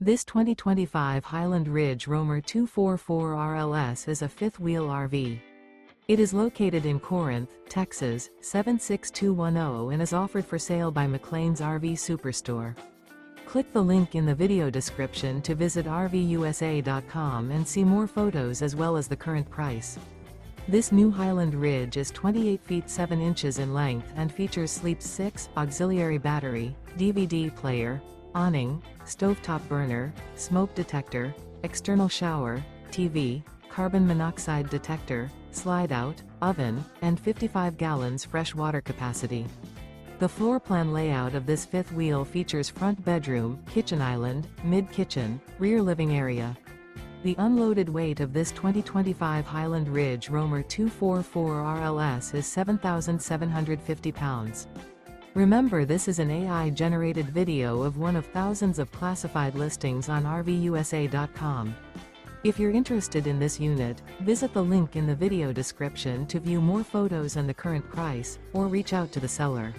This 2025 Highland Ridge Roamer 244 RLS is a fifth-wheel RV. It is located in Corinth, Texas, 76210 and is offered for sale by McClain's RV Superstore. Click the link in the video description to visit RVUSA.com and see more photos as well as the current price. This new Highland Ridge is 28 feet 7 inches in length and features Sleep 6, auxiliary battery, DVD player, awning, stovetop burner, smoke detector, external shower, TV, carbon monoxide detector, slide-out, oven, and 55 gallons fresh water capacity. The floor plan layout of this fifth wheel features front bedroom, kitchen island, mid-kitchen, rear living area. The unloaded weight of this 2025 Highland Ridge Roamer 244 RLS is 7,750 pounds. Remember, this is an AI-generated video of one of thousands of classified listings on RVUSA.com. If you're interested in this unit, visit the link in the video description to view more photos and the current price, or reach out to the seller.